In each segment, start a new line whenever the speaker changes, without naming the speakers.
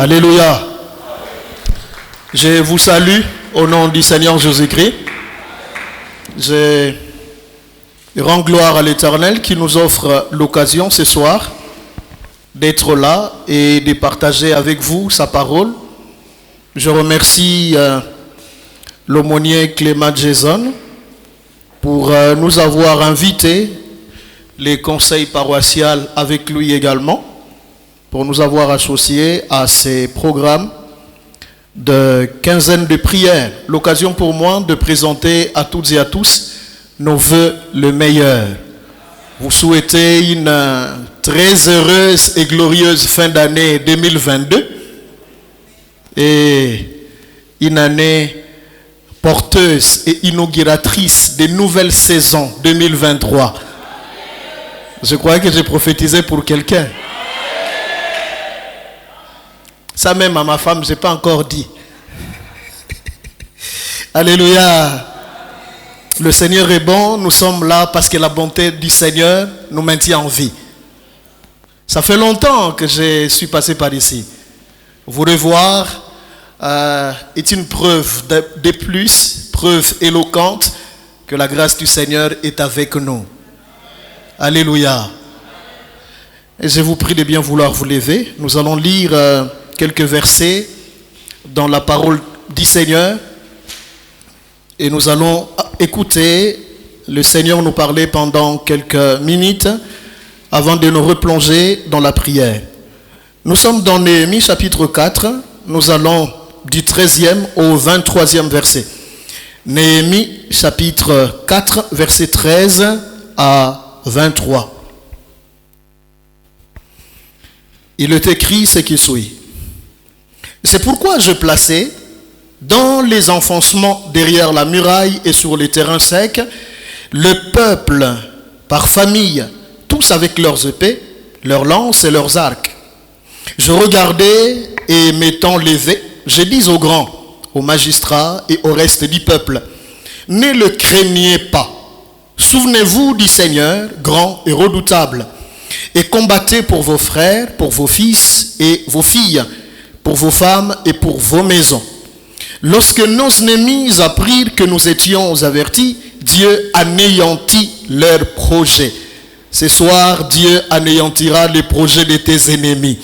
Alléluia. Je vous salue au nom du Seigneur Jésus-Christ. Je rends gloire à l'Éternel qui nous offre l'occasion ce soir d'être là et de partager avec vous sa parole. Je remercie l'aumônier Clément Jason pour nous avoir invités, les conseils paroissiaux avec lui également, pour nous avoir associés à ces programmes de quinzaine de prières. L'occasion pour moi de présenter à toutes et à tous nos vœux le meilleur. Vous souhaitez une très heureuse et glorieuse fin d'année 2022 et une année porteuse et inauguratrice des nouvelles saisons 2023. Je crois que j'ai prophétisé pour quelqu'un. Ça même à ma femme, je n'ai pas encore dit. Alléluia. Le Seigneur est bon, nous sommes là parce que la bonté du Seigneur nous maintient en vie. Ça fait longtemps que je suis passé par ici. Vous revoir est une preuve de plus, preuve éloquente que la grâce du Seigneur est avec nous. Alléluia. Et je vous prie de bien vouloir vous lever. Nous allons lire quelques versets dans la parole du Seigneur et nous allons écouter le Seigneur nous parler pendant quelques minutes avant de nous replonger dans la prière. Nous sommes dans Néhémie chapitre 4, nous allons du 13e au 23e verset. Néhémie chapitre 4, verset 13 à 23. Il est écrit ce qui suit. C'est pourquoi je plaçais dans les enfoncements derrière la muraille et sur les terrains secs le peuple par famille, tous avec leurs épées, leurs lances et leurs arcs. Je regardais et m'étant levé, je dis aux grands, aux magistrats et au reste du peuple, ne le craignez pas. Souvenez-vous du Seigneur, grand et redoutable, et combattez pour vos frères, pour vos fils et vos filles, pour vos femmes et pour vos maisons. Lorsque nos ennemis apprirent que nous étions avertis, Dieu anéantit leurs projets. Ce soir, Dieu anéantira les projets de tes ennemis.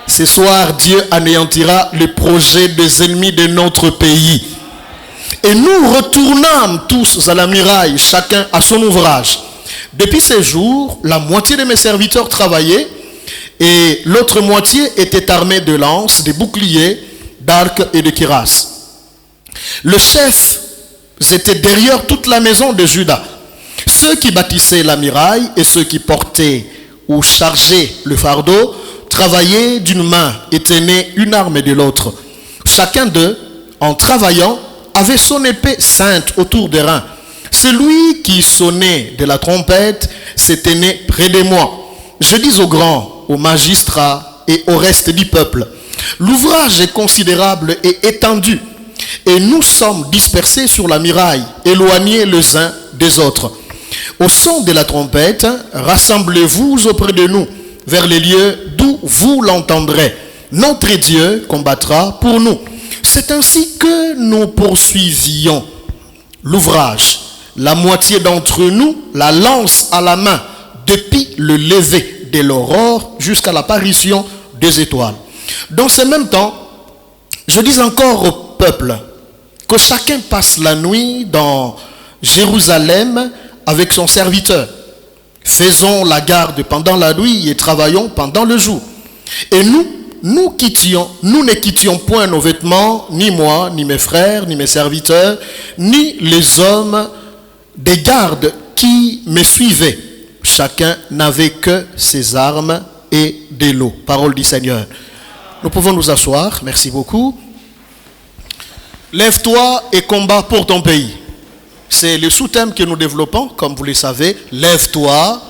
Ce soir, Dieu anéantira les projets des ennemis de notre pays. Et nous retournâmes tous à la muraille, chacun à son ouvrage. Depuis ces jours, la moitié de mes serviteurs travaillaient et l'autre moitié était armée de lances, de boucliers, d'arcs et de cuirasses. Le chef était derrière toute la maison de Juda. Ceux qui bâtissaient la muraille et ceux qui portaient ou chargeaient le fardeau travaillaient d'une main et tenaient une arme de l'autre. Chacun d'eux, en travaillant, avait son épée sainte autour des reins. Celui qui sonnait de la trompette se tenait près de moi. Je dis aux grands, aux magistrats et au reste du peuple, l'ouvrage est considérable et étendu, et nous sommes dispersés sur la muraille, éloignés les uns des autres. Au son de la trompette, rassemblez-vous auprès de nous, vers les lieux d'où vous l'entendrez. Notre Dieu combattra pour nous. C'est ainsi que nous poursuivions l'ouvrage. La moitié d'entre nous, la lance à la main, depuis le lever de l'aurore jusqu'à l'apparition des étoiles. Dans ce même temps, je dis encore au peuple que chacun passe la nuit dans Jérusalem avec son serviteur. Faisons la garde pendant la nuit et travaillons pendant le jour. Et nous ne quittions point nos vêtements, ni moi, ni mes frères, ni mes serviteurs, ni les hommes des gardes qui me suivaient. Chacun n'avait que ses armes et de l'eau. Parole du Seigneur. Nous pouvons nous asseoir. Merci beaucoup. Lève-toi et combat pour ton pays. C'est le sous-thème que nous développons, comme vous le savez. Lève-toi,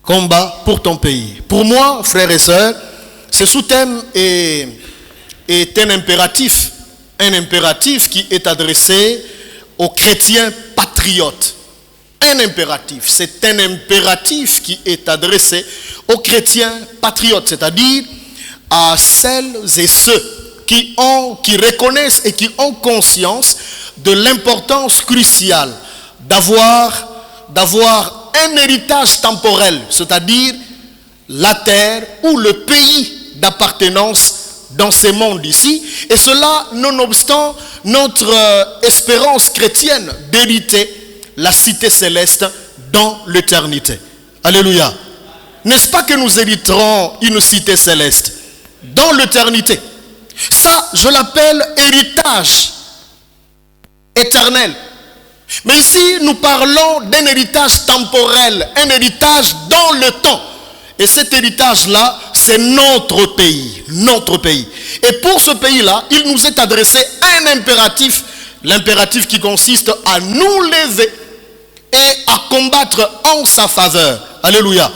combat pour ton pays. Pour moi, frères et sœurs, ce sous-thème est un impératif qui est adressé aux chrétiens patriotes. C'est un impératif qui est adressé aux chrétiens patriotes, c'est-à-dire à celles et ceux qui reconnaissent et qui ont conscience de l'importance cruciale d'avoir un héritage temporel, c'est-à-dire la terre ou le pays d'appartenance dans ce monde ici, et cela nonobstant notre espérance chrétienne d'hériter la cité céleste dans l'éternité. Alléluia. N'est-ce pas que nous hériterons une cité céleste dans l'éternité? Ça, je l'appelle héritage éternel. Mais ici, nous parlons d'un héritage temporel, un héritage dans le temps. Et cet héritage-là, c'est notre pays, notre pays. Et pour ce pays-là, il nous est adressé un impératif, l'impératif qui consiste à nous lever et à combattre en sa faveur. Alléluia.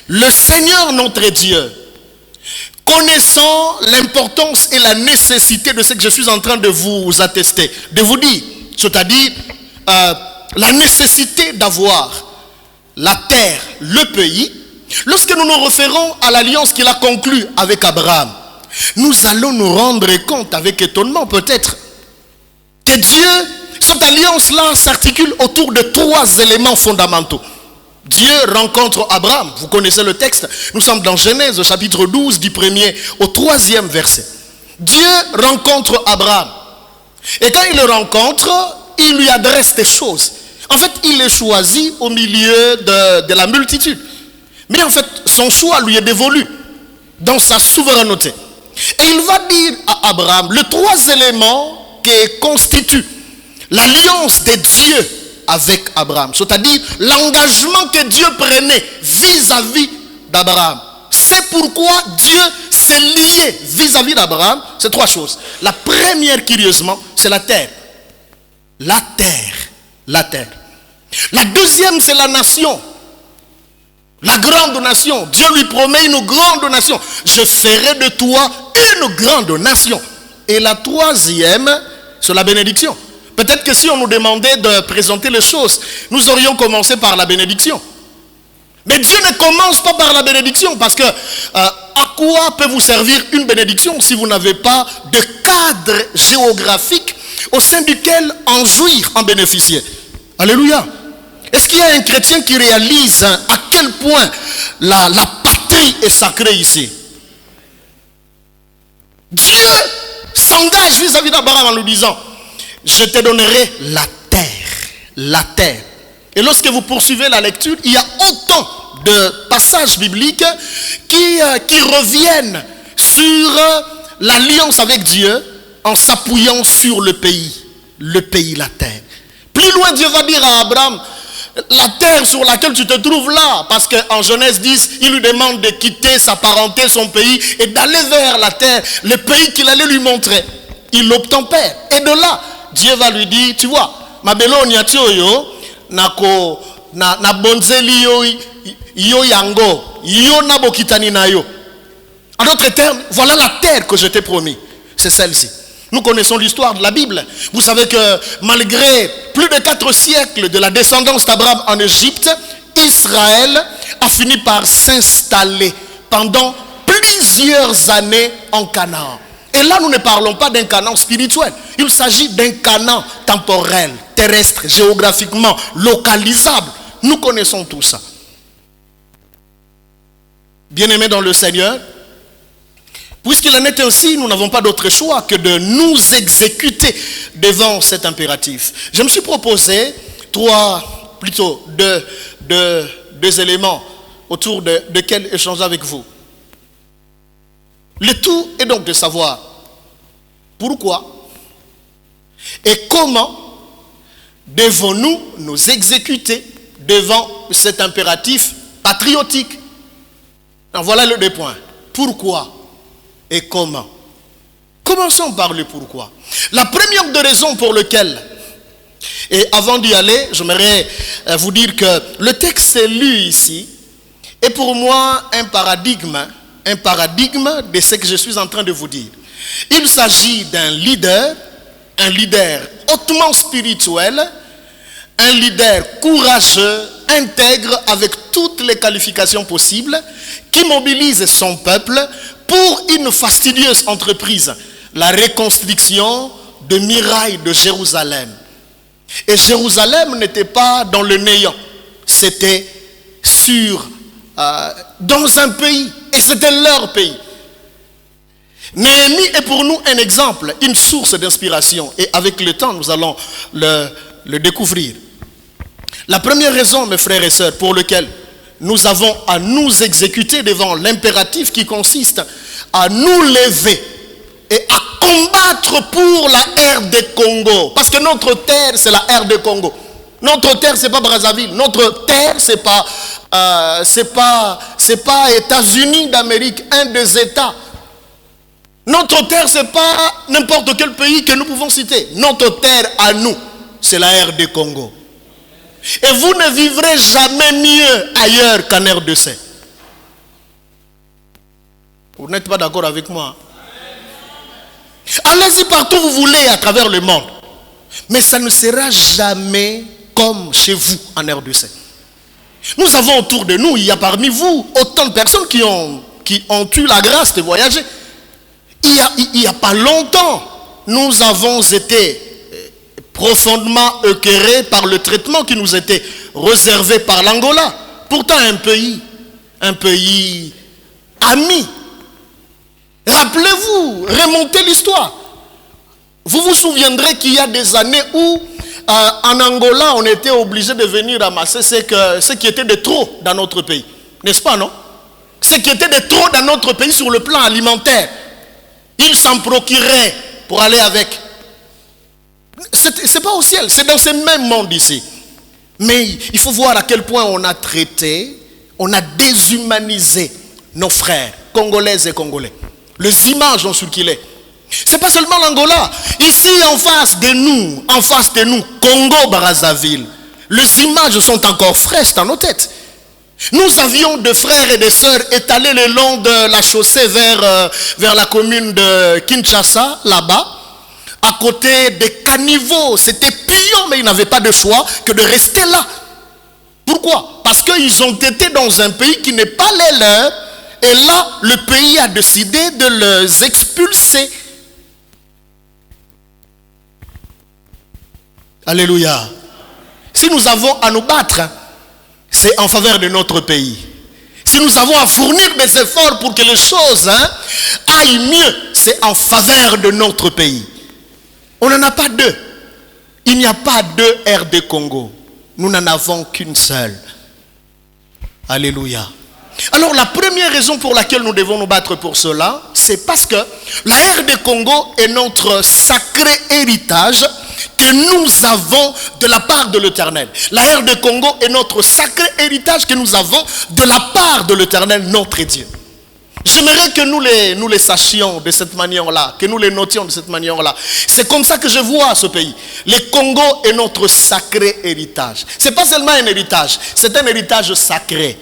Le Seigneur notre Dieu, connaissant l'importance et la nécessité de ce que je suis en train de vous attester, de vous dire, c'est-à-dire la nécessité d'avoir la terre, le pays, lorsque nous nous référons à l'alliance qu'il a conclue avec Abraham, nous allons nous rendre compte avec étonnement peut-être que Dieu, cette alliance-là s'articule autour de 3 éléments fondamentaux. Dieu rencontre Abraham, vous connaissez le texte, nous sommes dans Genèse chapitre 12 du 1er au 3e verset. Dieu rencontre Abraham et quand il le rencontre, il lui adresse des choses. En fait, il est choisi au milieu de la multitude. Mais en fait, son choix lui est dévolu dans sa souveraineté. Et il va dire à Abraham, les 3 éléments qui constituent l'alliance de Dieu avec Abraham, c'est-à-dire l'engagement que Dieu prenait vis-à-vis d'Abraham. C'est pourquoi Dieu s'est lié vis-à-vis d'Abraham. C'est 3 choses. La première, curieusement, c'est la terre. La terre. La terre. La deuxième, c'est la nation. La grande nation. Dieu lui promet une grande nation. Je ferai de toi une grande nation. Et la troisième, c'est la bénédiction. Peut-être que si on nous demandait de présenter les choses, nous aurions commencé par la bénédiction. Mais Dieu ne commence pas par la bénédiction parce que à quoi peut vous servir une bénédiction si vous n'avez pas de cadre géographique au sein duquel en jouir, en bénéficier? Alléluia. Est-ce qu'il y a un chrétien qui réalise à quel point la patrie est sacrée ici? Dieu s'engage vis-à-vis d'Abraham en lui disant, je te donnerai la terre. La terre. Et lorsque vous poursuivez la lecture, il y a autant de passages bibliques qui reviennent sur l'alliance avec Dieu en s'appuyant sur le pays, la terre. Plus loin, Dieu va dire à Abraham, la terre sur laquelle tu te trouves là, parce qu'en Genèse 10, il lui demande de quitter sa parenté, son pays, et d'aller vers la terre, le pays qu'il allait lui montrer. Il l'obtempère. Et de là, Dieu va lui dire, tu vois, ma belonia tioyo, na bonzeli yo yango, yo na bokitani na yo. En d'autres termes, voilà la terre que je t'ai promis. C'est celle-ci. Nous connaissons l'histoire de la Bible. Vous savez que malgré plus de 4 siècles de la descendance d'Abraham en Égypte, Israël a fini par s'installer pendant plusieurs années en Canaan. Et là, nous ne parlons pas d'un Canaan spirituel. Il s'agit d'un Canaan temporel, terrestre, géographiquement localisable. Nous connaissons tout ça. Bien-aimés dans le Seigneur, puisqu'il en est ainsi, nous n'avons pas d'autre choix que de nous exécuter devant cet impératif. Je me suis proposé deux éléments autour desquels échanger avec vous. Le tout est donc de savoir pourquoi et comment devons-nous nous exécuter devant cet impératif patriotique. Alors voilà les 2 points. Pourquoi et comment? Commençons par le pourquoi. La première des raisons pour lesquelles, et avant d'y aller, j'aimerais vous dire que le texte lu ici est pour moi un paradigme de ce que je suis en train de vous dire. Il s'agit d'un leader hautement spirituel, un leader courageux, intègre avec toutes les qualifications possibles, qui mobilise son peuple pour une fastidieuse entreprise, la reconstruction de murailles de Jérusalem. Et Jérusalem n'était pas dans le néant, c'était dans un pays, et c'était leur pays. Néhémie est pour nous un exemple, une source d'inspiration, et avec le temps nous allons le découvrir. La première raison, mes frères et sœurs, pour laquelle nous avons à nous exécuter devant l'impératif qui consiste à nous lever et à combattre pour la RD Congo. Parce que notre terre, c'est la RD Congo. Notre terre, c'est pas Brazzaville. Notre terre, c'est pas États-Unis d'Amérique, un des États. Notre terre, c'est pas n'importe quel pays que nous pouvons citer. Notre terre à nous, c'est la RD Congo. Et vous ne vivrez jamais mieux ailleurs qu'en RDC. Vous n'êtes pas d'accord avec moi? Allez-y partout où vous voulez à travers le monde. Mais ça ne sera jamais comme chez vous en RDC. Nous avons autour de nous, il y a parmi vous autant de personnes qui ont eu la grâce de voyager. Il n'y a pas longtemps, nous avons été profondément écœurés par le traitement qui nous était réservé par l'Angola. Pourtant un pays ami. Rappelez-vous, remontez l'histoire. Vous vous souviendrez qu'il y a des années où en Angola, on était obligé de venir ramasser ce qui était de trop dans notre pays. N'est-ce pas, non? Ce qui était de trop dans notre pays sur le plan alimentaire. Ils s'en procuraient pour aller avec. C'est pas au ciel, c'est dans ce même monde ici. Mais il faut voir à quel point on a traité, on a déshumanisé nos frères, congolaises et congolais. Les images ont circulé. C'est pas seulement l'Angola. Ici, en face de nous, Congo-Brazzaville, les images sont encore fraîches dans nos têtes. Nous avions des frères et des sœurs étalés le long de la chaussée vers la commune de Kinshasa, là-bas, à côté des caniveaux. C'était piant, mais ils n'avaient pas de choix que de rester là. Pourquoi? Parce qu'ils ont été dans un pays qui n'est pas les leurs, et là, le pays a décidé de les expulser. Alléluia. Si nous avons à nous battre, c'est en faveur de notre pays. Si nous avons à fournir des efforts pour que les choses aillent mieux, c'est en faveur de notre pays. On n'en a pas deux. Il n'y a pas deux RD Congo. Nous n'en avons qu'une seule. Alléluia. Alors la première raison pour laquelle nous devons nous battre pour cela, c'est parce que la RD Congo est notre sacré héritage que nous avons de la part de l'Éternel. La RD Congo est notre sacré héritage que nous avons de la part de l'Éternel, notre Dieu. J'aimerais que nous les sachions de cette manière-là, que nous les notions de cette manière-là. C'est comme ça que je vois ce pays. Le Congo est notre sacré héritage. Ce n'est pas seulement un héritage, c'est un héritage sacré.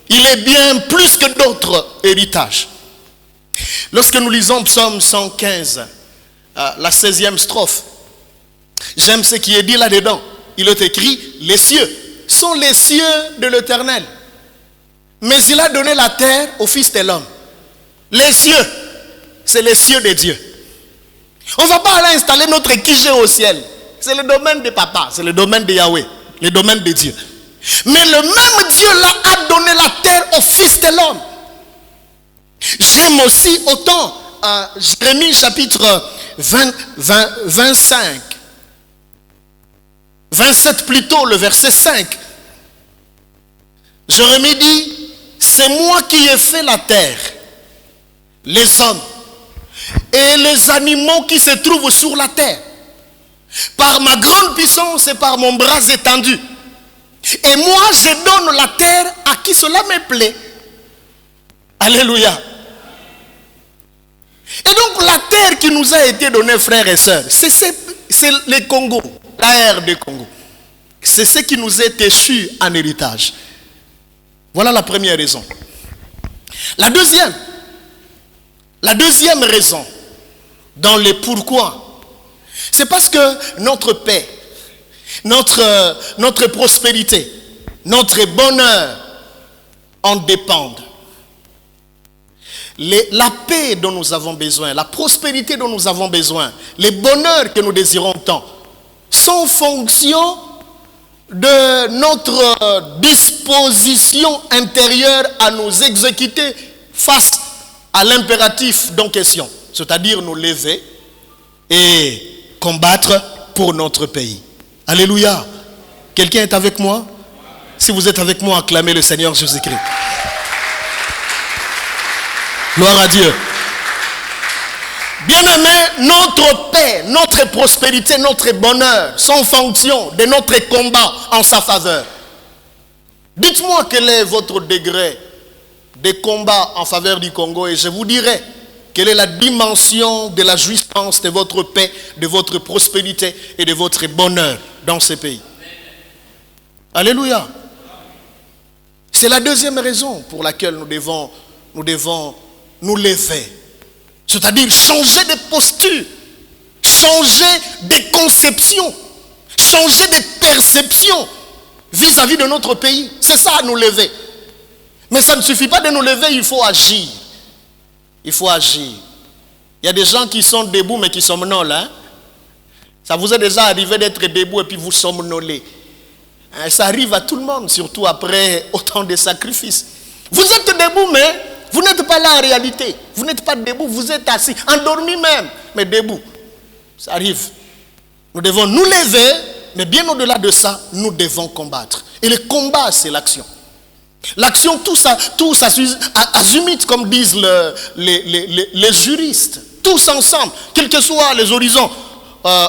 Il est bien plus que d'autres héritages. Lorsque nous lisons Psaume 115, la 16e strophe, j'aime ce qui est dit là-dedans. Il est écrit, les cieux sont les cieux de l'Éternel. Mais il a donné la terre au Fils de l'homme. Les cieux, c'est les cieux de Dieu. On ne va pas aller installer notre QG au ciel. C'est le domaine de papa, c'est le domaine de Yahweh, le domaine de Dieu. Mais le même Dieu-là a donné la terre au Fils de l'homme. J'aime aussi autant Jérémie chapitre 25. 27 plutôt, le verset 5. Jérémie dit, c'est moi qui ai fait la terre, les hommes et les animaux qui se trouvent sur la terre, par ma grande puissance et par mon bras étendu. Et moi, je donne la terre à qui cela me plaît. Alléluia. Et donc, la terre qui nous a été donnée, frères et sœurs, c'est le Congo, la RD Congo. C'est ce qui nous est échu en héritage. Voilà la première raison. La deuxième raison, dans les pourquoi, c'est parce que notre paix, notre prospérité, notre bonheur en dépendent. la paix dont nous avons besoin, la prospérité dont nous avons besoin, les bonheurs que nous désirons tant, sont fonction de notre disposition intérieure à nous exécuter face à l'impératif en question, c'est-à-dire nous lever et combattre pour notre pays. Alléluia. Quelqu'un est avec moi? Si vous êtes avec moi, acclamez le Seigneur Jésus-Christ. Gloire à Dieu. Bien-aimés, notre paix, notre prospérité, notre bonheur sont fonction de notre combat en sa faveur. Dites-moi quel est votre degré de combat en faveur du Congo et je vous dirai quelle est la dimension de la jouissance de votre paix, de votre prospérité et de votre bonheur dans ce pays. Alléluia. C'est la deuxième raison pour laquelle nous devons nous lever. C'est-à-dire changer de posture, changer de conception, changer de perception vis-à-vis de notre pays. C'est ça, nous lever. Mais ça ne suffit pas de nous lever, il faut agir. Il faut agir. Il y a des gens qui sont debout mais qui somnolent. Hein? Ça vous est déjà arrivé d'être debout et puis vous somnolez. Hein? Ça arrive à tout le monde, surtout après autant de sacrifices. Vous êtes debout mais vous n'êtes pas là en réalité. Vous n'êtes pas debout, vous êtes assis, endormi même, mais debout. Ça arrive. Nous devons nous lever, mais bien au-delà de ça, nous devons combattre. Et le combat, c'est l'action. L'action, tout ça azimut, comme disent les juristes. Tous ensemble, quels que soient les horizons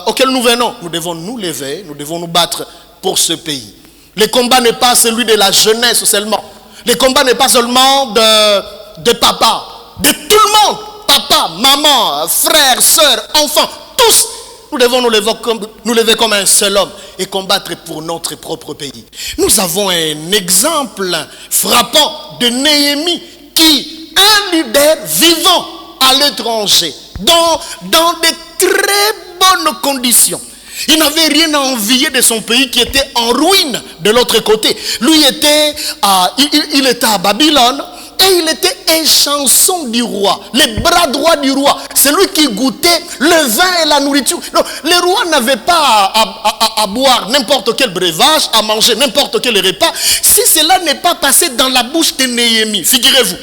auxquels nous venons, nous devons nous lever, nous devons nous battre pour ce pays. Le combat n'est pas celui de la jeunesse seulement. Le combat n'est pas seulement de papa, de tout le monde. Papa, maman, frères, sœurs, enfants, tous. Nous devons nous lever comme un seul homme et combattre pour notre propre pays. Nous avons un exemple frappant de Néhémie qui, un leader vivant à l'étranger, dans de très bonnes conditions. Il n'avait rien à envier de son pays qui était en ruine de l'autre côté. Lui il était à Babylone et il était échanson du roi, le bras droit du roi. C'est lui qui goûtait le vin et la nourriture. Non, les rois n'avaient pas à boire n'importe quel breuvage, à manger n'importe quel repas, si cela n'est pas passé dans la bouche de Néhémie. Figurez-vous.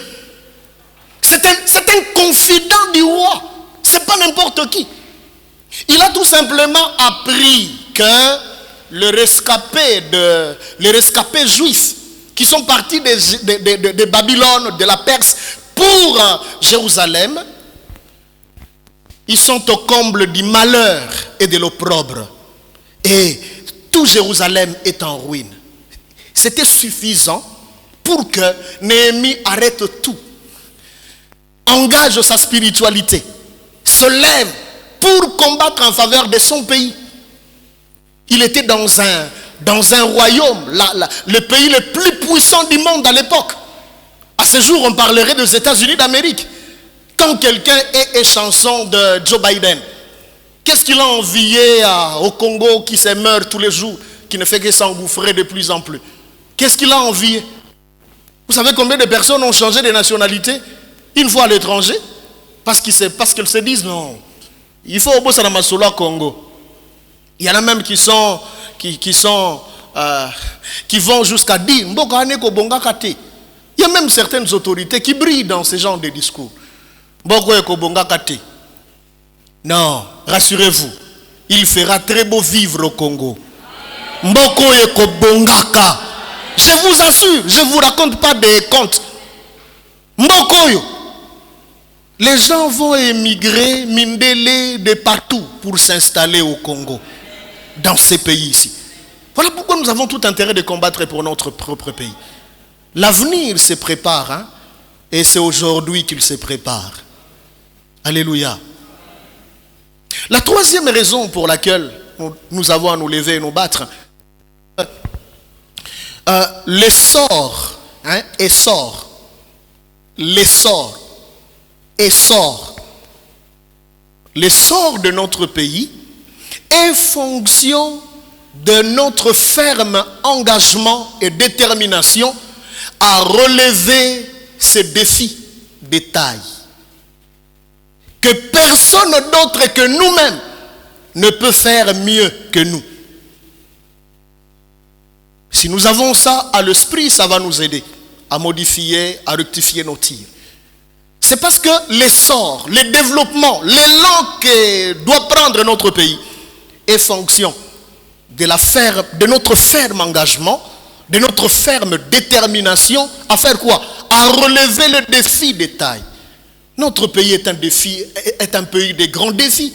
C'est un confident du roi. C'est pas n'importe qui. Il a tout simplement appris que les rescapés juifs qui sont partis de Babylone, de la Perse, pour Jérusalem, ils sont au comble du malheur et de l'opprobre. Et tout Jérusalem est en ruine. C'était suffisant pour que Néhémie arrête tout, engage sa spiritualité, se lève pour combattre en faveur de son pays. Il était dans un royaume, le pays le plus puissant du monde à l'époque. À ce jour, on parlerait des États-Unis d'Amérique. Quand quelqu'un est échanson de Joe Biden, qu'est-ce qu'il a envié au Congo qui se meurt tous les jours, qui ne fait que s'engouffrer de plus en plus? Qu'est-ce qu'il a envié? Vous savez combien de personnes ont changé de nationalité une fois à l'étranger parce qu'elles se disent non, il faut au Bossanamasolo Congo. Il y en a même qui vont jusqu'à dire il y a même certaines autorités qui brillent dans ce genre de discours. Non, rassurez-vous, il fera très beau vivre au Congo. Je vous assure, je ne vous raconte pas des contes. Les gens vont émigrer, Mindélé, de partout pour s'installer au Congo, dans ces pays ici. Voilà pourquoi nous avons tout intérêt de combattre pour notre propre pays. L'avenir se prépare, hein, et c'est aujourd'hui qu'il se prépare. Alléluia. La troisième raison pour laquelle nous avons à nous lever et nous battre, l'essor de notre pays est fonction de notre ferme engagement et détermination à relever ces défis de taille. que personne d'autre que nous-mêmes ne peut faire mieux que nous. Si nous avons ça à l'esprit, ça va nous aider à modifier, à rectifier nos tirs. C'est parce que l'essor, le développement, l'élan que doit prendre notre pays est fonction de notre ferme engagement, de notre ferme détermination à faire quoi? À relever le défi de taille. Notre pays est un pays de grands défis.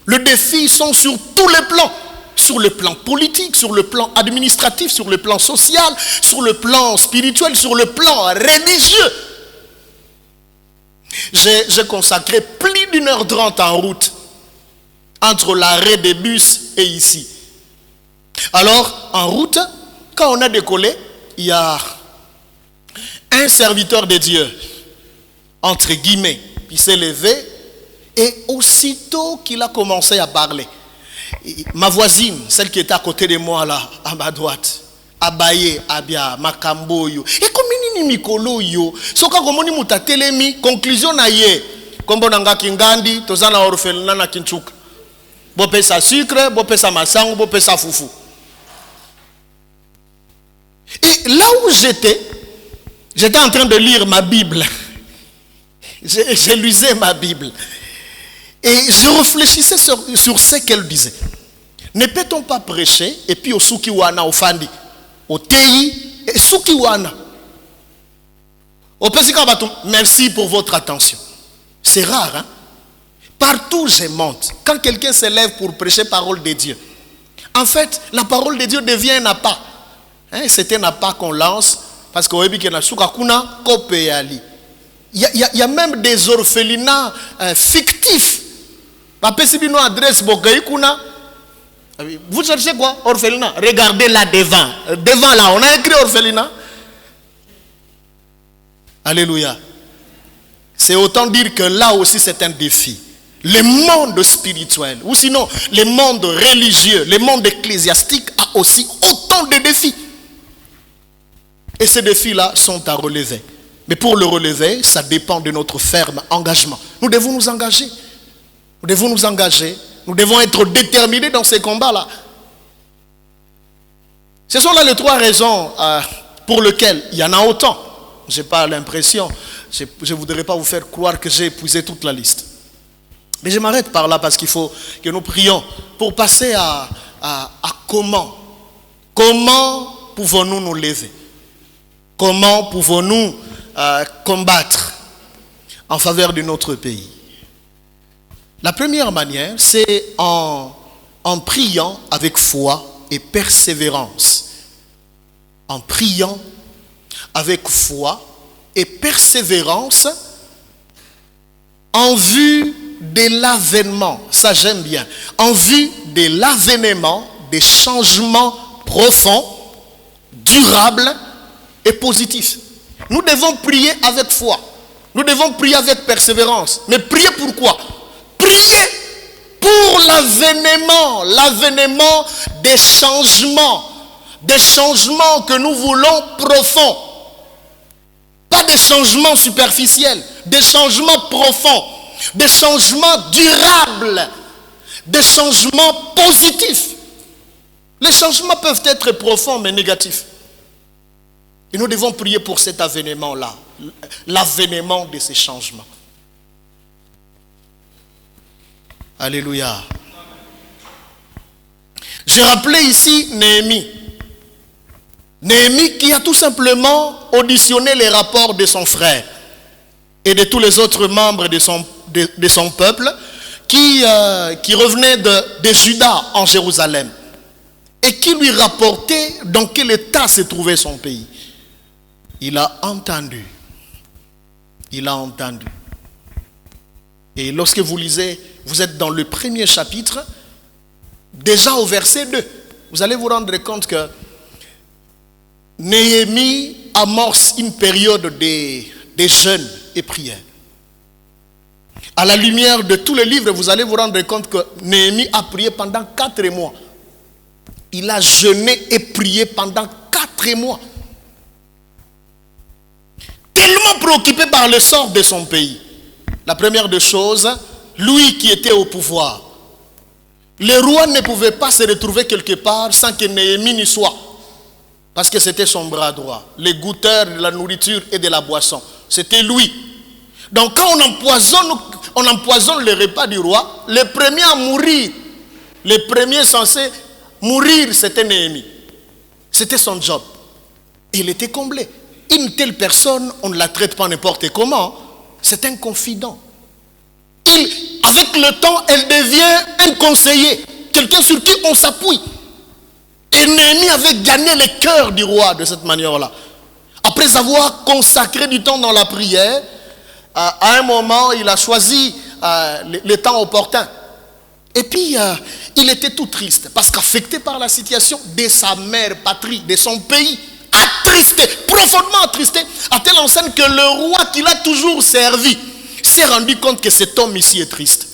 Les défis sont sur tous les plans. Sur le plan politique, sur le plan administratif, sur le plan social, sur le plan spirituel, sur le plan religieux. J'ai consacré plus d'1h30 en route entre l'arrêt des bus et ici. Alors, en route, quand on a décollé, il y a un serviteur de Dieu, entre guillemets, il s'est levé et aussitôt qu'il a commencé à parler, ma voisine, celle qui était à côté de moi là, à ma droite, Abaye, Abia, Makambo yo. Et comme ni mikolo yo, soka komoni mutatelemi, conclusion na ye, kombo nanga kingandi, tozana orphelina na kinchuka. Bo pesa sucre, bo pesa masango, bo pesa fufu. Et là où j'étais en train de lire ma Bible. Je lisais ma Bible. Et je réfléchissais sur ce qu'elle disait. Ne peut-on pas prêcher et puis au Sukiwana, au Fandi, au Tei et Sukiwana? Au Pesikabatum, merci pour votre attention. C'est rare, hein? Partout où je monte, quand quelqu'un se lève pour prêcher parole de Dieu, en fait, la parole de Dieu devient un appât. Hein? C'est un appât qu'on lance parce qu'au Ebikena Sukakuna, Kopeyali. Il y a même des orphelinats fictifs. Vous cherchez quoi? Orphelinat. Regardez là devant. Devant là, on a écrit orphelinat. Alléluia. C'est autant dire que là aussi c'est un défi. Le monde spirituel, ou sinon le monde religieux, le monde ecclésiastique a aussi autant de défis. Et ces défis-là sont à relever. Mais pour le relever, ça dépend de notre ferme engagement. Nous devons nous engager. Nous devons nous engager. Nous devons être déterminés dans ces combats-là. Ce sont là les trois raisons pour lesquelles il y en a autant. Je n'ai pas l'impression, je ne voudrais pas vous faire croire que j'ai épuisé toute la liste. Mais je m'arrête par là parce qu'il faut que nous prions pour passer à comment. Comment pouvons-nous nous lever? Comment pouvons-nous combattre en faveur de notre pays? La première manière, c'est en priant avec foi et persévérance. En priant avec foi et persévérance en vue de l'avènement, ça j'aime bien, en vue de l'avènement des changements profonds, durables et positifs. Nous devons prier avec foi. Nous devons prier avec persévérance. Mais prier pourquoi? Prier pour l'avènement des changements que nous voulons profonds. Pas des changements superficiels, des changements profonds, des changements durables, des changements positifs. Les changements peuvent être profonds mais négatifs. Et nous devons prier pour cet avènement-là, l'avènement de ces changements. Alléluia. J'ai rappelé ici Néhémie. Néhémie qui a tout simplement auditionné les rapports de son frère et de tous les autres membres de son peuple qui revenaient de Juda en Jérusalem et qui lui rapportaient dans quel état se trouvait son pays. Il a entendu. Il a entendu. Et lorsque vous lisez, vous êtes dans le premier chapitre, déjà au verset 2, vous allez vous rendre compte que Néhémie amorce une période de jeûne et prière. À la lumière de tous les livres, vous allez vous rendre compte que Néhémie a prié pendant 4 mois. Il a jeûné et prié pendant 4 mois. Tellement préoccupé par le sort de son pays. La première des choses, lui qui était au pouvoir. Le roi ne pouvait pas se retrouver quelque part sans que Néhémie n'y soit. Parce que c'était son bras droit, le goûteur de la nourriture et de la boisson. C'était lui. Donc quand on empoisonne le repas du roi, le premier à mourir, le premier censé mourir, c'était Néhémie. C'était son job. Et il était comblé. Une telle personne, on ne la traite pas n'importe comment. C'est un confident. Avec le temps, elle devient un conseiller. Quelqu'un sur qui on s'appuie. Et Néhémie avait gagné le cœur du roi de cette manière-là. Après avoir consacré du temps dans la prière, à un moment, il a choisi le temps opportun. Et puis, il était tout triste, parce qu'affecté par la situation de sa mère patrie, de son pays, attristé, profondément attristé, à telle enseigne que le roi qu'il a toujours servi s'est rendu compte que cet homme ici est triste.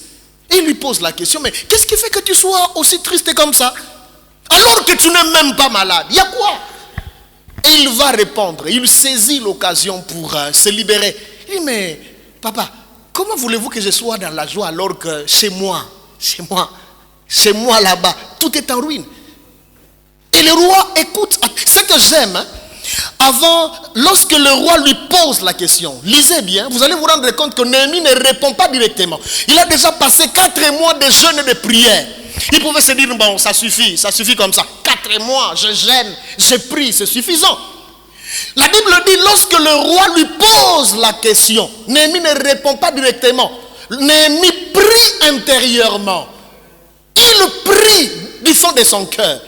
Et il lui pose la question, mais qu'est-ce qui fait que tu sois aussi triste comme ça? Alors que tu n'es même pas malade, il y a quoi? Et il va répondre, il saisit l'occasion pour se libérer. Il dit, mais papa, comment voulez-vous que je sois dans la joie alors que chez moi là-bas, tout est en ruine? Et le roi écoute. Ce que j'aime, lorsque le roi lui pose la question, lisez bien, vous allez vous rendre compte que Néhémie ne répond pas directement. Il a déjà passé 4 mois de jeûne et de prière. Il pouvait se dire, bon, ça suffit comme ça. 4 mois, je jeûne, je prie, c'est suffisant. La Bible dit, lorsque le roi lui pose la question, Néhémie ne répond pas directement. Néhémie prie intérieurement. Il prie du fond de son cœur.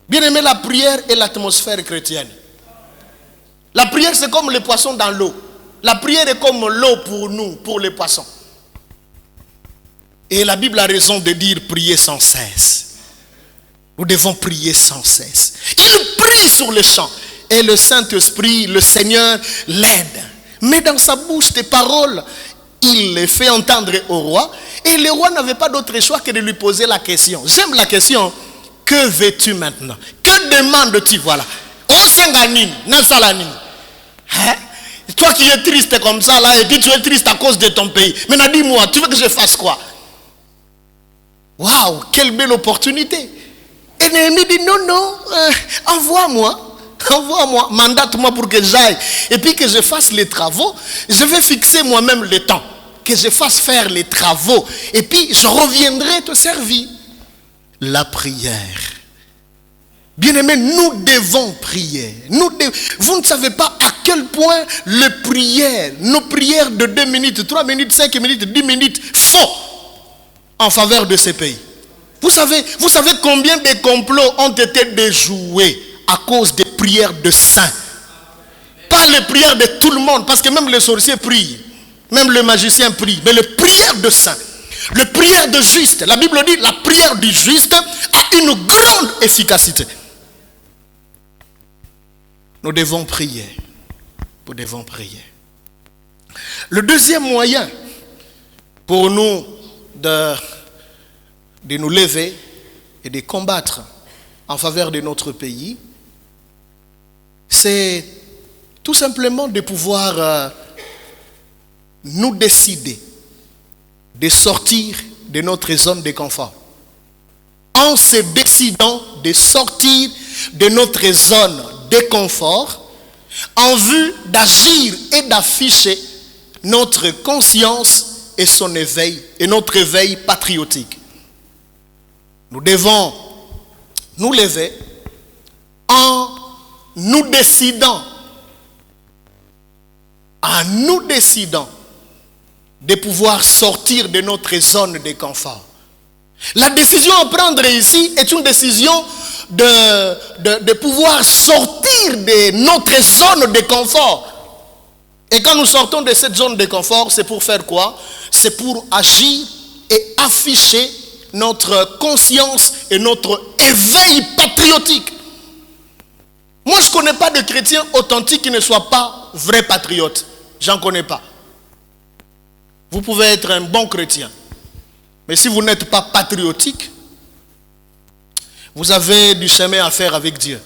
Bien aimé, la prière est l'atmosphère chrétienne. La prière, c'est comme les poissons dans l'eau. La prière est comme l'eau pour nous, pour les poissons. Et la Bible a raison de dire prier sans cesse. Nous devons prier sans cesse. Il prie sur le champ. Et le Saint-Esprit, le Seigneur, l'aide. Mais dans sa bouche des paroles, il les fait entendre au roi. Et le roi n'avait pas d'autre choix que de lui poser la question. J'aime la question. Que veux-tu maintenant? Que demandes-tu? Voilà. Toi qui es triste comme ça là, et puis tu es triste à cause de ton pays. Maintenant dis-moi, tu veux que je fasse quoi? Waouh, quelle belle opportunité. Et Néhémie dit non, envoie-moi, mandate-moi pour que j'aille. Et puis que je fasse les travaux, je vais fixer moi-même le temps. Que je fasse faire les travaux. Et puis je reviendrai te servir. La prière. Bien-aimés, nous devons prier. Vous ne savez pas à quel point nos prières de 2 minutes, 3 minutes, 5 minutes, 10 minutes font en faveur de ces pays. Vous savez combien de complots ont été déjoués à cause des prières de saints. Pas les prières de tout le monde, parce que même les sorciers prient, même le magicien prie, mais les prières de saints. La prière de juste, la Bible dit, la prière du juste a une grande efficacité. Nous devons prier. Nous devons prier. Le deuxième moyen pour nous de nous lever et de combattre en faveur de notre pays, c'est tout simplement de pouvoir nous décider de sortir de notre zone de confort. En se décidant de sortir de notre zone de confort, en vue d'agir et d'afficher notre conscience et son éveil, et notre éveil patriotique. Nous devons nous lever en nous décidant de pouvoir sortir de notre zone de confort. La décision à prendre ici est une décision de pouvoir sortir de notre zone de confort. Et quand nous sortons de cette zone de confort, c'est pour faire quoi? C'est pour agir et afficher notre conscience et notre éveil patriotique. Moi, je ne connais pas de chrétien authentique qui ne soit pas vrai patriote. J'en connais pas. Vous pouvez être un bon chrétien. Mais si vous n'êtes pas patriotique, vous avez du chemin à faire avec Dieu.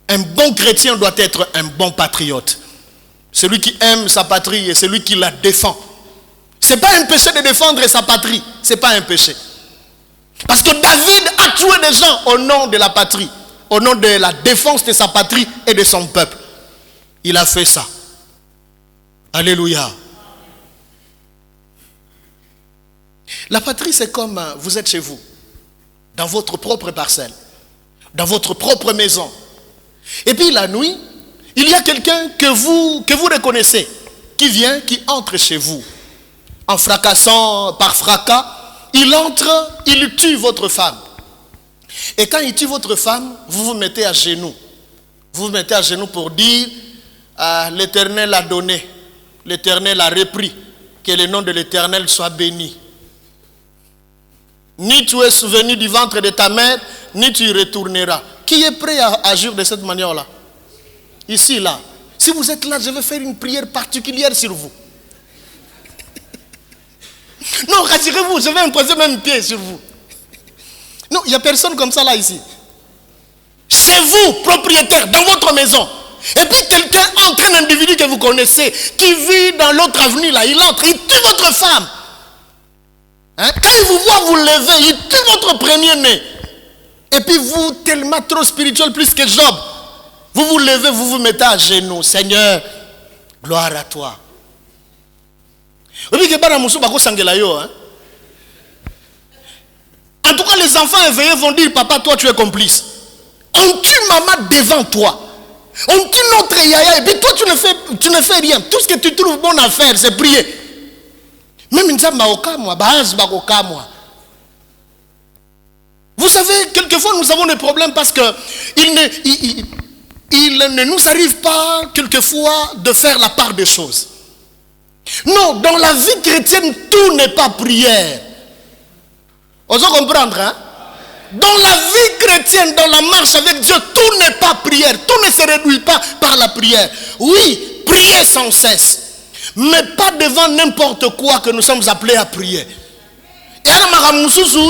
Un bon chrétien doit être un bon patriote. Celui qui aime sa patrie et celui qui la défend. Ce n'est pas un péché de défendre sa patrie. Ce n'est pas un péché. Parce que David a tué des gens au nom de la patrie, au nom de la défense de sa patrie et de son peuple. Il a fait ça. Alléluia. La patrie, c'est comme vous êtes chez vous, dans votre propre parcelle, dans votre propre maison. Et puis la nuit, il y a quelqu'un que vous reconnaissez, qui vient, qui entre chez vous. En fracassant, par fracas, il entre, il tue votre femme. Et quand il tue votre femme, vous vous mettez à genoux. Vous vous mettez à genoux pour dire, l'Éternel a donné, l'Éternel a repris, que le nom de l'Éternel soit béni. Ni tu es souvenu du ventre de ta mère, ni tu y retourneras. Qui est prêt à agir de cette manière-là? Ici, là. Si vous êtes là, je vais faire une prière particulière sur vous. Non, rassurez-vous, je vais imposer même pied sur vous. Non, il n'y a personne comme ça là, ici. Chez vous, propriétaire, dans votre maison. Et puis quelqu'un entre, un individu que vous connaissez, qui vit dans l'autre avenue là, il entre, il tue votre femme. Hein? Quand il vous voit vous lever, il tue votre premier-né. Et puis vous, tellement trop spirituel, plus que Job, vous vous levez, vous vous mettez à genoux. Seigneur, gloire à toi. En tout cas, les enfants éveillés vont dire, papa, toi tu es complice. On tue maman devant toi. On tue notre yaya et puis toi tu ne fais rien. Tout ce que tu trouves bon à faire, c'est prier. Même une vous savez, quelquefois nous avons des problèmes parce que il ne nous arrive pas quelquefois de faire la part des choses. Non, dans la vie chrétienne, tout n'est pas prière. Osons comprendre, hein? Dans la vie chrétienne, dans la marche avec Dieu, tout n'est pas prière. Tout ne se réduit pas par la prière. Oui, prier sans cesse. Mais pas devant n'importe quoi que nous sommes appelés à prier. Et à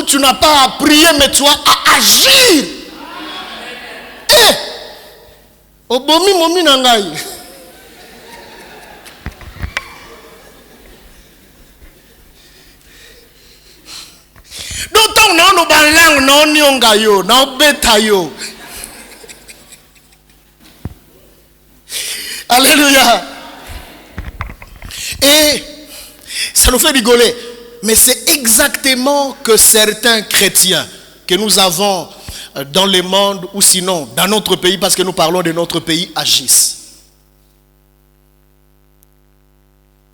tu n'as pas à prier, mais tu as à agir. Eh! Obomi momi nangai. D'autant non balang non nyongayo, non betayo. Alléluia. Et ça nous fait rigoler. Mais c'est exactement que certains chrétiens que nous avons dans le monde ou sinon dans notre pays, parce que nous parlons de notre pays, agissent.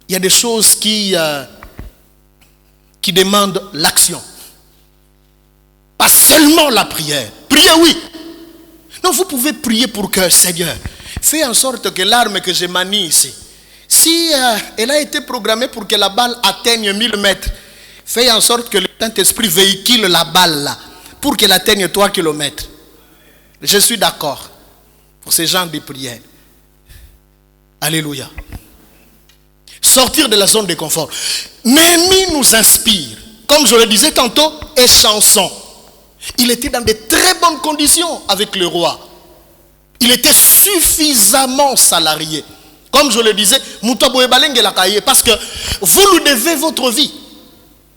Il y a des choses qui demandent l'action. Pas seulement la prière. Prier, oui. Non, vous pouvez prier pour que, Seigneur, fais en sorte que l'arme que je manie ici, si elle a été programmée pour que la balle atteigne 1000 mètres, fais en sorte que le Saint-Esprit véhicule la balle là, pour qu'elle atteigne 3 kilomètres. Je suis d'accord pour ces genres de prières. Alléluia. Sortir de la zone de confort. Néhémie nous inspire. Comme je le disais tantôt, et chanson. Il était dans de très bonnes conditions avec le roi. Il était suffisamment salarié. Comme je le disais, parce que vous lui devez votre vie.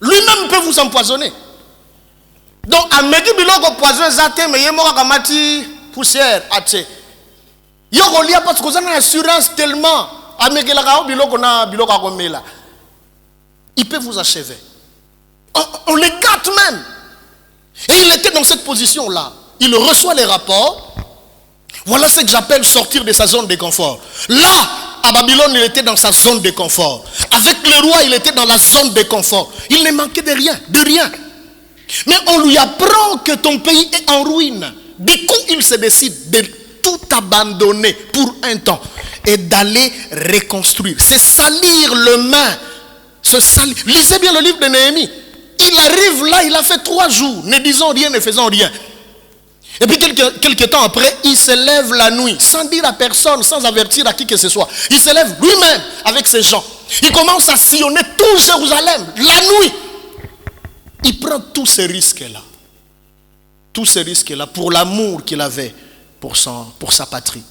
Lui-même peut vous empoisonner. Donc, à Megi Biloko poison zate, mais il m'a kamati poussière, ache. Yoko lia parce que vous avez une assurance tellement. À Megi la Biloko na Biloko akomela. Il peut vous achever. On les gâte même. Et il était dans cette position-là. Il reçoit les rapports. Voilà ce que j'appelle sortir de sa zone de confort. Là, à Babylone, il était dans sa zone de confort. Avec le roi, il était dans la zone de confort. Il ne manquait de rien, de rien. Mais on lui apprend que ton pays est en ruine. Du coup, il se décide de tout abandonner pour un temps et d'aller reconstruire. C'est salir le main. Lisez bien le livre de Néhémie. Il arrive là, il a fait 3 jours, ne disant rien, ne faisant rien. Et puis quelques temps après, il se lève la nuit, sans dire à personne, sans avertir à qui que ce soit. Il se lève lui-même avec ses gens. Il commence à sillonner tout Jérusalem, la nuit. Il prend tous ces risques-là. Tous ces risques-là pour l'amour qu'il avait pour sa patrie.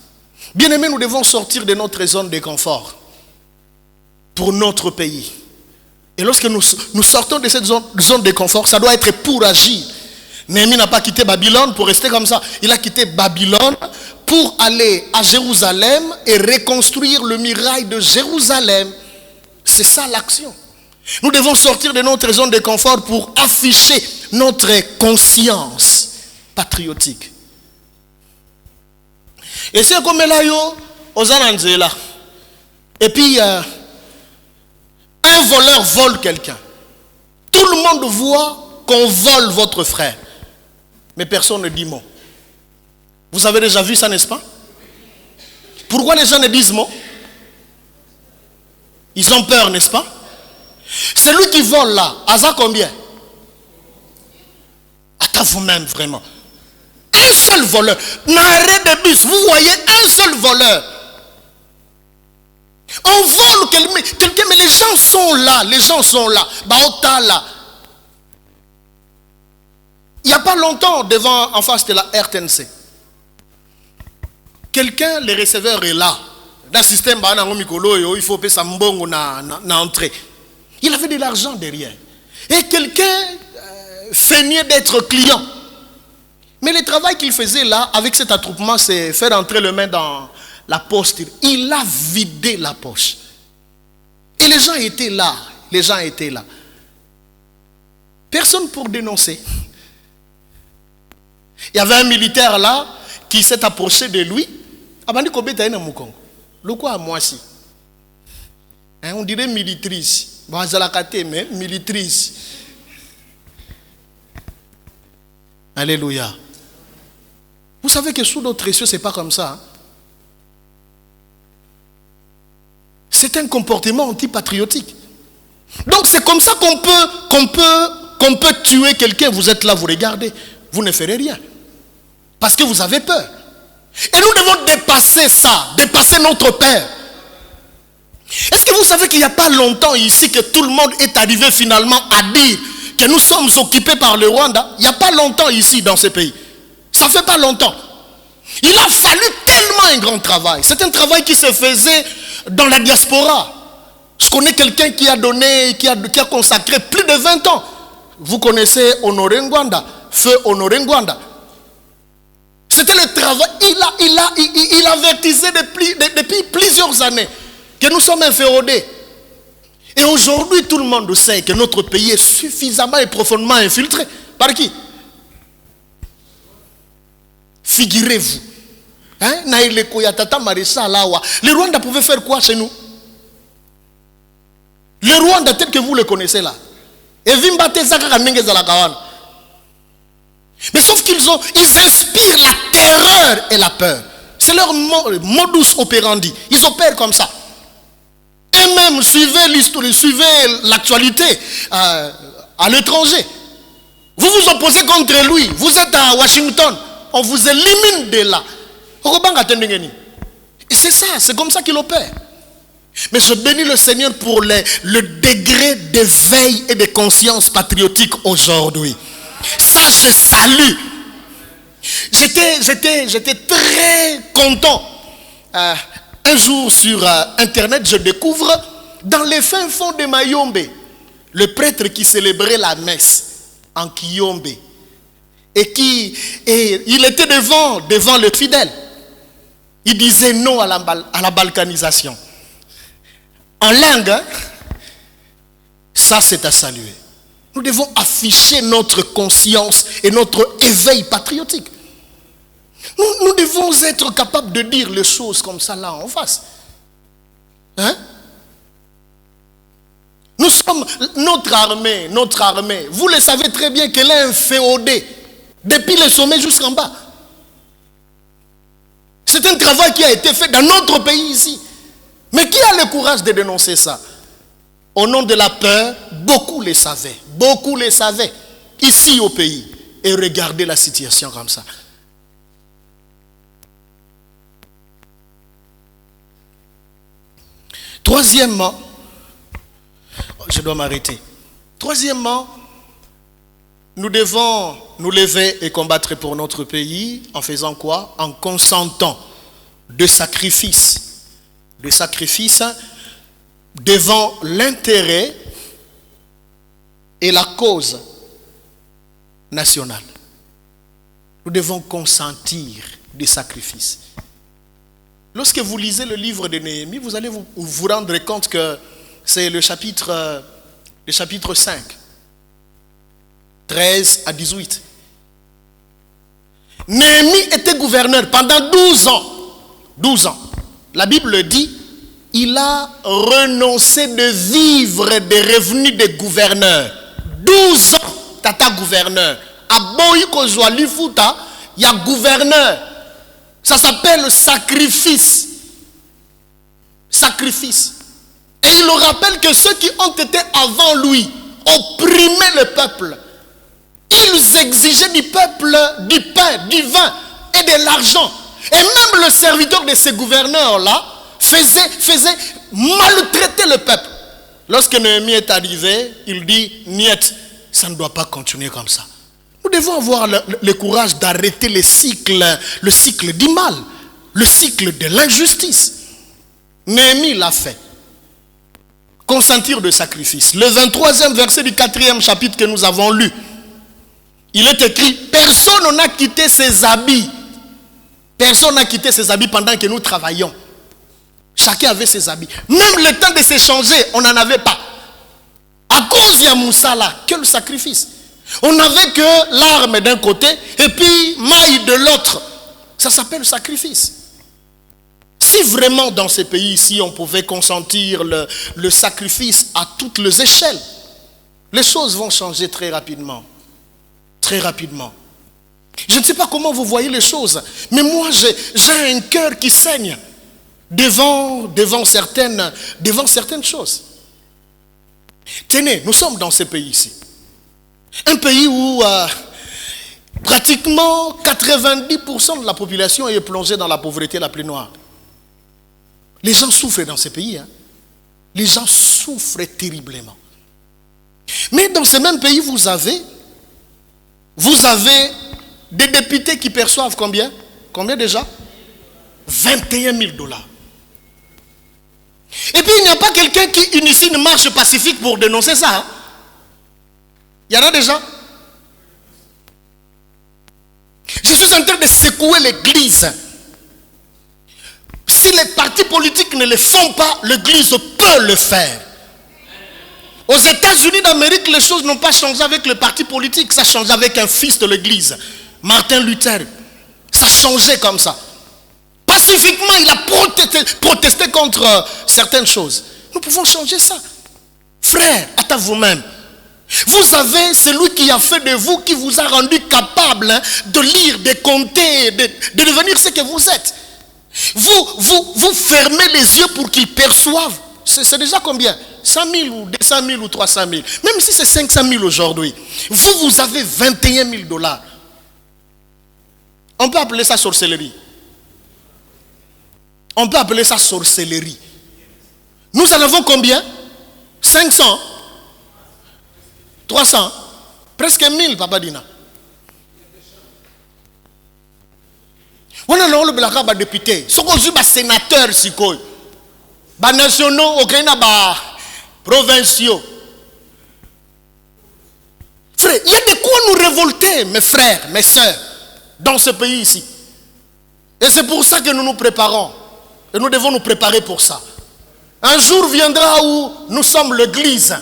Bien aimés, nous devons sortir de notre zone de confort pour notre pays. Et lorsque nous sortons de cette zone de confort, ça doit être pour agir. Néhémie n'a pas quitté Babylone pour rester comme ça. Il a quitté Babylone pour aller à Jérusalem et reconstruire le muraille de Jérusalem. C'est ça l'action. Nous devons sortir de notre zone de confort pour afficher notre conscience patriotique. Et c'est comme là, et puis un voleur vole quelqu'un. Tout le monde voit qu'on vole votre frère. Mais personne ne dit mot. Vous avez déjà vu ça, n'est-ce pas? Pourquoi les gens ne disent mot? Ils ont peur, n'est-ce pas? Celui qui vole là, à ça combien? Attends vous-même, vraiment. Un seul voleur. N'arrête de bus, vous voyez un seul voleur. On vole quelqu'un, mais les gens sont là. Les gens sont là. Baota là. Il n'y a pas longtemps, en face de la RTNC, quelqu'un, le receveur est là. Dans le système, il faut payer sa mbongo na entrée. Il avait de l'argent derrière. Et quelqu'un feignait d'être client. Mais le travail qu'il faisait là, avec cet attroupement, c'est faire entrer le main dans la poche. Il a vidé la poche. Et les gens étaient là. Les gens étaient là. Personne pour dénoncer. Il y avait un militaire là qui s'est approché de lui. Le quoi à moi si? On dirait militrice. Mais militrice. Alléluia. Vous savez que sous d'autres cieux, ce n'est pas comme ça. Hein? C'est un comportement antipatriotique. Donc c'est comme ça qu'on peut tuer quelqu'un. Vous êtes là, vous regardez. Vous ne ferez rien. Parce que vous avez peur. Et nous devons dépasser ça. Dépasser notre peur. Est-ce que vous savez qu'il n'y a pas longtemps ici que tout le monde est arrivé finalement à dire que nous sommes occupés par le Rwanda? Il n'y a pas longtemps ici dans ce pays. Ça ne fait pas longtemps. Il a fallu tellement un grand travail. C'est un travail qui se faisait dans la diaspora. Je connais quelqu'un qui a donné, qui a consacré plus de 20 ans. Vous connaissez Honoré Ngwanda, feu Honoré Ngwanda. C'était le travail. Il avertissait depuis plusieurs années que nous sommes inféodés. Et aujourd'hui, tout le monde sait que notre pays est suffisamment et profondément infiltré. Par qui? Figurez-vous. Hein? Le Rwanda pouvait faire quoi chez nous? Le Rwanda tel que vous le connaissez là. Mais sauf ils inspirent la terreur et la peur. C'est leur modus operandi. Ils opèrent comme ça. Et même, suivez l'histoire, suivez l'actualité à l'étranger. Vous vous opposez contre lui. Vous êtes à Washington. On vous élimine de là. Et c'est ça, c'est comme ça qu'il opère. Mais je bénis le Seigneur pour le degré d'éveil et de conscience patriotique aujourd'hui. Ça, je salue. J'étais très content. Un jour sur Internet, je découvre dans les fins fonds de Mayombe, le prêtre qui célébrait la messe en Kiyombe. Et il était devant le fidèle. Il disait non à la balkanisation. En langue, hein? Ça c'est à saluer. Nous devons afficher notre conscience et notre éveil patriotique. Nous devons être capables de dire les choses comme ça là en face. Hein? Nous sommes, notre armée, vous le savez très bien qu'elle est inféodée depuis le sommet jusqu'en bas. C'est un travail qui a été fait dans notre pays ici. Mais qui a le courage de dénoncer ça? Au nom de la peur, beaucoup le savaient, ici au pays. Et regardez la situation comme ça. Troisièmement, je dois m'arrêter. Troisièmement, nous devons nous lever et combattre pour notre pays en faisant quoi? En consentant de sacrifices devant l'intérêt et la cause nationale. Nous devons consentir des sacrifices. Lorsque vous lisez le livre de Néhémie, vous allez vous rendre compte que c'est le chapitre 5, 13 à 18. Néhémie était gouverneur pendant 12 ans. 12 ans. La Bible dit, il a renoncé de vivre des revenus des gouverneurs. 12 ans, tata gouverneur. À Boïkozouali Fouta, il y a gouverneur. Ça s'appelle sacrifice. Sacrifice. Et il nous rappelle que ceux qui ont été avant lui opprimaient le peuple. Ils exigeaient du peuple du pain, du vin et de l'argent. Et même le serviteur de ces gouverneurs-là faisait maltraiter le peuple. Lorsque Néhémie est arrivé, il dit, niet, ça ne doit pas continuer comme ça. Nous devons avoir le courage d'arrêter le cycle du mal, le cycle de l'injustice. Néhémie l'a fait. Consentir de sacrifice. Le 23e verset du 4e chapitre que nous avons lu, il est écrit, personne n'a quitté ses habits. Personne n'a quitté ses habits pendant que nous travaillions. Chacun avait ses habits. Même le temps de s'échanger, on n'en avait pas. À cause de Moussala, quel sacrifice. On n'avait que l'arme d'un côté et puis maille de l'autre. Ça s'appelle sacrifice. Si vraiment dans ces pays ici, on pouvait consentir le sacrifice à toutes les échelles, les choses vont changer très rapidement. Très rapidement. Je ne sais pas comment vous voyez les choses, mais moi j'ai un cœur qui saigne devant certaines choses. Tenez, nous sommes dans ce pays ici. Un pays où pratiquement 90% de la population est plongée dans la pauvreté la plus noire. Les gens souffrent dans ce pays. Les gens souffrent terriblement. Mais dans ce même pays, vous avez des députés qui perçoivent combien? Combien déjà? 21 000 $. Et puis il n'y a pas quelqu'un qui initie une marche pacifique pour dénoncer ça. Il y en a déjà. Je suis en train de secouer l'église. Si les partis politiques ne le font pas, l'église peut le faire. Aux États-Unis d'Amérique, les choses n'ont pas changé avec le parti politique. Ça a changé avec un fils de l'église, Martin Luther. Ça a changé comme ça. Pacifiquement, il a protesté contre certaines choses. Nous pouvons changer ça. Frère, à vous-même. Vous avez celui qui a fait de vous, qui vous a rendu capable de lire, de compter, de devenir ce que vous êtes. Vous fermez les yeux pour qu'ils perçoivent. C'est déjà combien? 100 000 ou 200 000 ou 300 000. Même si c'est 500 000 aujourd'hui. Vous avez 21 000 $. On peut appeler ça sorcellerie. On peut appeler ça sorcellerie. Nous en avons combien? 500, 300, presque 1000, Papa Dina. On a le député. Ce qu'on dit, sénateur, nationaux, provinciaux. Frère, il y a de quoi nous révolter, mes frères, mes soeurs, dans ce pays ici. Et c'est pour ça que nous nous préparons. Et nous devons nous préparer pour ça. Un jour viendra où nous sommes l'église.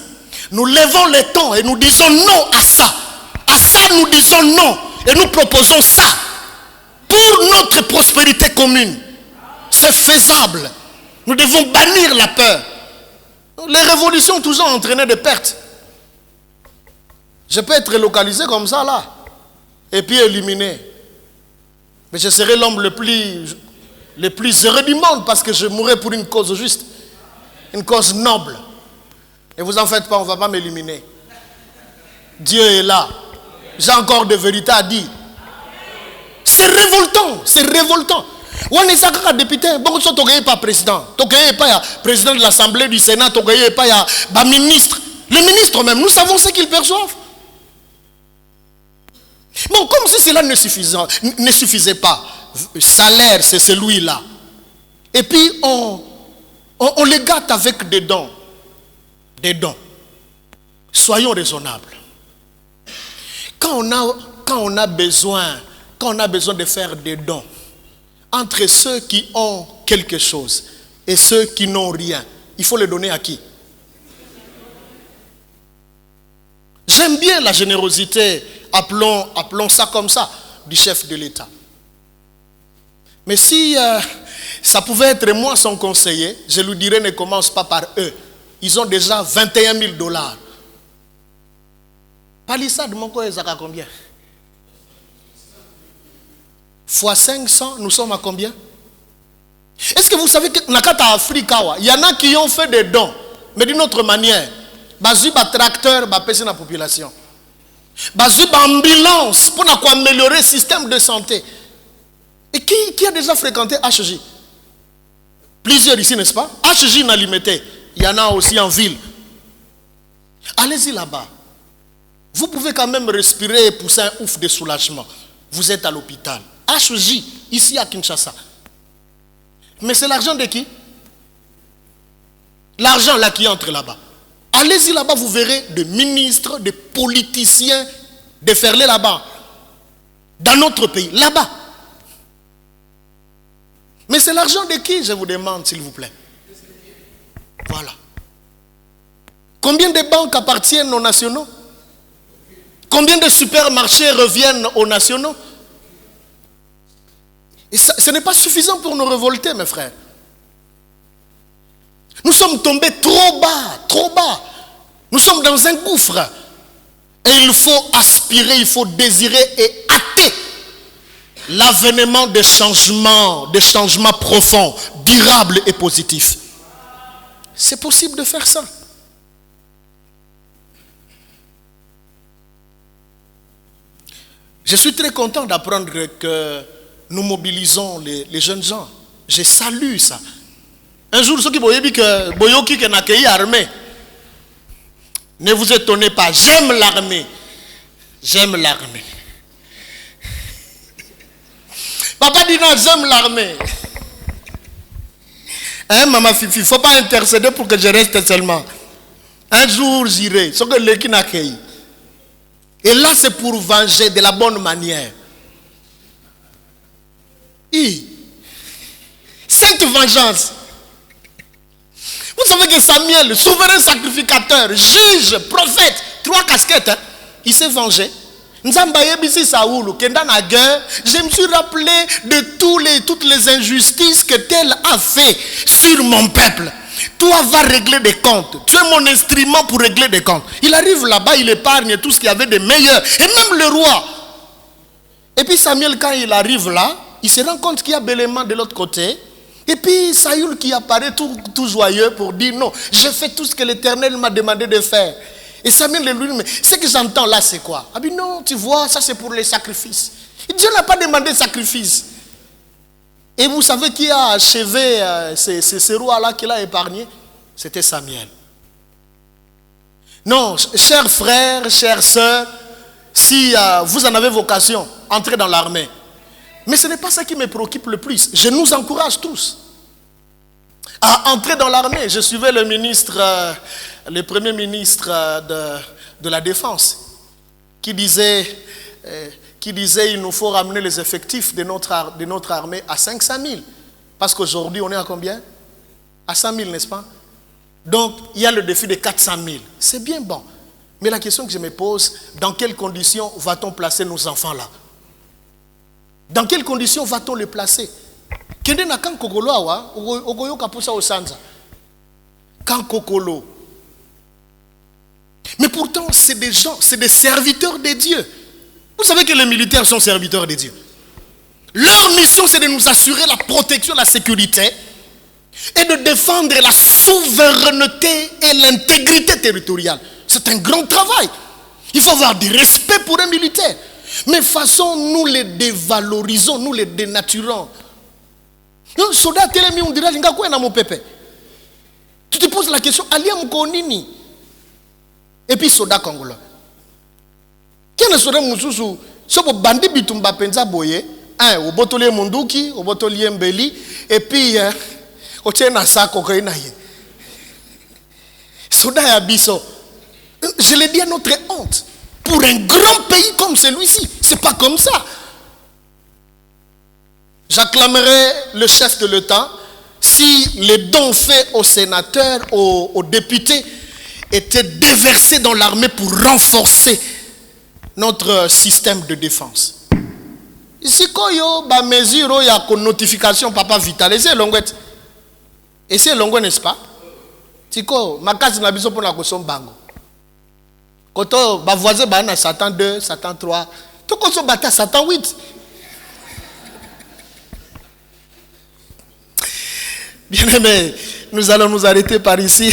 Nous levons les temps et nous disons non à ça. À ça, nous disons non. Et nous proposons ça. Pour notre prospérité commune. C'est faisable. Nous devons bannir la peur. Les révolutions ont toujours entraîné des pertes. Je peux être localisé comme ça là. Et puis éliminé. Mais je serai l'homme le plus heureux du monde parce que je mourrai pour une cause juste. Une cause noble. Et vous en faites pas, on ne va pas m'éliminer. Dieu est là. J'ai encore de vérité à dire. C'est révoltant. C'est révoltant. On est ça comme député. Beaucoup de choses, tu pas président. Tu pas président de l'Assemblée du Sénat. Tu pas ministre. Le ministre même, nous savons ce qu'ils perçoivent. Bon, comme si cela ne suffisait pas. Salaire, c'est celui-là. Et puis, on les gâte avec des dons. Des dons. Soyons raisonnables. Quand on a besoin de faire des dons, entre ceux qui ont quelque chose et ceux qui n'ont rien, il faut les donner à qui? J'aime bien la générosité, appelons ça comme ça, du chef de l'État. Mais si ça pouvait être moi son conseiller, je lui dirais ne commence pas par eux. Ils ont déjà 21 000 $. Palissade, mon coin, ça a combien? Fois 500, nous sommes à combien? Est-ce que vous savez que Nakata Afrique, il y en a qui ont fait des dons, mais d'une autre manière. Bazu ba tracteur, ba pèse la population. Bazu ba ambulance pour améliorer le système de santé. Et qui a déjà fréquenté HJ? Plusieurs ici, n'est-ce pas? HJ n'a limité. Il y en a aussi en ville. Allez-y là-bas. Vous pouvez quand même respirer et pousser un ouf de soulagement. Vous êtes à l'hôpital. HJ, ici à Kinshasa. Mais c'est l'argent de qui? L'argent là qui entre là-bas. Allez-y là-bas, vous verrez des ministres, des politiciens déferler là-bas. Dans notre pays, là-bas. Mais c'est l'argent de qui, je vous demande, s'il vous plaît? Voilà. Combien de banques appartiennent aux nationaux? Combien de supermarchés reviennent aux nationaux? Et ça, ce n'est pas suffisant pour nous révolter, mes frères. Nous sommes tombés trop bas, trop bas. Nous sommes dans un gouffre. Et il faut aspirer, il faut désirer et hâter l'avènement des changements profonds, durables et positifs. C'est possible de faire ça. Je suis très content d'apprendre que nous mobilisons les jeunes gens. Je salue ça. Un jour, ceux qui voyaient que Boyoki qui n'a qu'à armée, ne vous étonnez pas, j'aime l'armée. J'aime l'armée. Papa dit non, j'aime l'armée. Hein, maman Fifi, il ne faut pas intercéder pour que je reste seulement. Un jour, j'irai. Ce que l'équipe n'a qu'à. Et là, c'est pour venger de la bonne manière. Cette vengeance. Vous savez que Samuel, souverain sacrificateur, juge, prophète, 3 casquettes, hein, il s'est vengé. Je me suis rappelé de toutes les injustices que tel a fait sur mon peuple. Toi va régler des comptes. Tu es mon instrument pour régler des comptes. Il arrive là-bas, il épargne tout ce qu'il y avait de meilleur. Et même le roi. Et puis Samuel, quand il arrive là, il se rend compte qu'il y a Béléman de l'autre côté. Et puis Saül qui apparaît tout joyeux pour dire non, j'ai fait tout ce que l'Éternel m'a demandé de faire. Et Samuel lui dit, mais ce que j'entends là c'est quoi? Ah bien non, tu vois, ça c'est pour les sacrifices. Et Dieu n'a pas demandé de sacrifice. Et vous savez qui a achevé ces rois-là qu'il a épargnés? C'était Samuel. Non, chers frères, chères sœurs, si vous en avez vocation, entrez dans l'armée. Mais ce n'est pas ça qui me préoccupe le plus. Je nous encourage tous à entrer dans l'armée. Je suivais le premier ministre de la Défense qui disait il nous faut ramener les effectifs de notre armée à 500 000. Parce qu'aujourd'hui, on est à combien? À 100 000, n'est-ce pas? Donc, il y a le défi de 400 000. C'est bien bon. Mais la question que je me pose, dans quelles conditions va-t-on placer nos enfants là? Dans quelles conditions va-t-on les placer? Kende na kan kokolo awa, ogoyo kapusa osanza. Kan kokolo. Mais pourtant, c'est des gens, c'est des serviteurs de Dieu. Vous savez que les militaires sont serviteurs de Dieu. Leur mission, c'est de nous assurer la protection, la sécurité et de défendre la souveraineté et l'intégrité territoriale. C'est un grand travail. Il faut avoir du respect pour un militaire. Mais façon, nous les dévalorisons, nous les dénaturons. Non, soldat telemi on dirait linga quoi na mon pépé. Tu te poses la question, alia mkonini. Et puis soldat congolais. Qui ne serait mususu, sobo bandi bitumba penza boye, au botolier munduki, au botolier mbeli, et puis au tient na sako koinaye. Soldat ya biso. Je l'ai dit à notre honte. Pour un grand pays comme celui-ci, c'est pas comme ça. J'acclamerai le chef de l'État si les dons faits aux sénateurs, aux députés étaient déversés dans l'armée pour renforcer notre système de défense. Ici, quand il y a une mesure, il y a une notification, papa vital, et c'est l'ongouette. Et c'est l'ongouette, n'est-ce pas? Tiko, ma case n'a pas pour la caution bango. Quand on va voisin, a Satan 2, Satan 3, tout comme on bat Satan 8. Bien aimé, nous allons nous arrêter par ici.